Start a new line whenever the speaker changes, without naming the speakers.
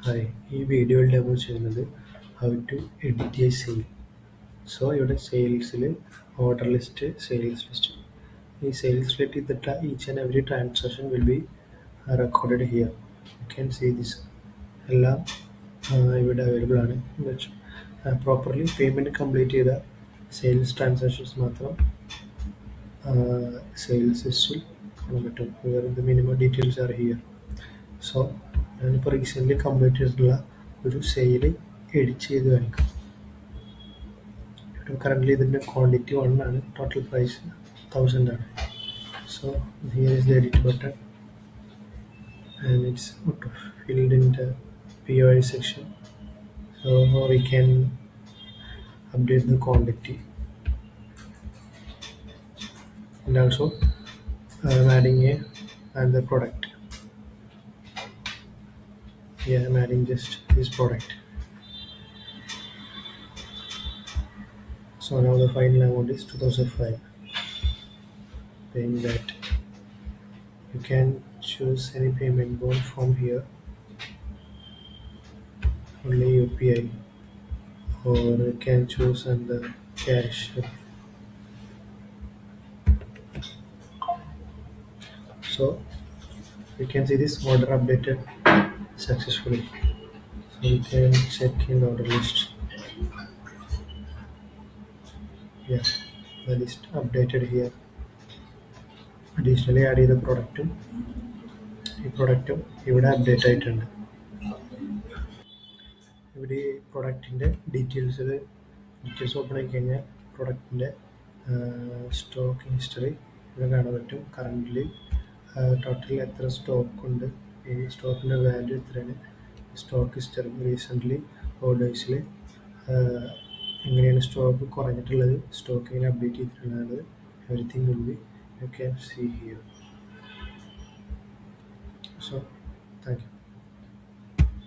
Hi, ഈ വീഡിയോയിൽ demo ചെയ്യുന്നത് how to edit a sale. So ഇവിടെ സെയിൽസിൽ ഓർഡർ ലിസ്റ്റ്, സെയിൽസ് ലിസ്റ്റ്. ഈ sales list each and every transaction will be recorded here. You can see this. എല്ലാം ഇവിടെ available ആണ്. പ്രോപ്പർലി പേയ്മെൻറ്റ് കംപ്ലീറ്റ് ചെയ്ത സെയിൽസ് ട്രാൻസാക്ഷൻസ് മാത്രം sales ലിസ്റ്റിൽ കാണാൻ പറ്റും. The minimum details are here. So ഞാനിപ്പോൾ റീസെൻ്റ്ലി കംപ്ലീറ്റ് ചെയ്തിട്ടുള്ള ഒരു സെയിൽ എഡിറ്റ് ചെയ്ത് കാണിക്കാം. കറൻ്റ്ലി ഇതിൻ്റെ ക്വാണ്ടിറ്റി 1 ആണ്, ടോട്ടൽ പ്രൈസ് 1000 ആണ്. So here is the edit button and it's filled in the POI section. So we can update the quantity and also I'm adding another product. Yeah, I'm adding just this product. So now the final amount is 2005. Paying that. You can choose any payment mode from here, only UPI, or you can choose under cash. So you can see this order updated successfully. So you can check in the order list. Yeah, the list updated here. Additionally add the product. ഈ പ്രൊഡക്റ്റും ഇവിടെ update ആയിട്ടുണ്ട്. ഇവിടെ ഈ പ്രൊഡക്റ്റിൻ്റെ details open ആക്കി കഴിഞ്ഞാൽ പ്രൊഡക്റ്റിൻ്റെ stock history ഇവിടെ കാണാൻ പറ്റും. കറൻ്റ്ലി ടോട്ടൽ എത്ര സ്റ്റോക്ക് ഉണ്ട്, ഈ സ്റ്റോക്കിൻ്റെ വാല്യൂ എത്രയാണ്, സ്റ്റോക്ക് ഹിസ്റ്ററി, റീസെൻ്റ്ലി ഓർഡേഴ്സിൽ എങ്ങനെയാണ് സ്റ്റോക്ക് കുറഞ്ഞിട്ടുള്ളത്, സ്റ്റോക്ക് എങ്ങനെ അപ്ഡേറ്റ് ചെയ്തിട്ടുള്ളത്, everything will be you can see here. So thank you.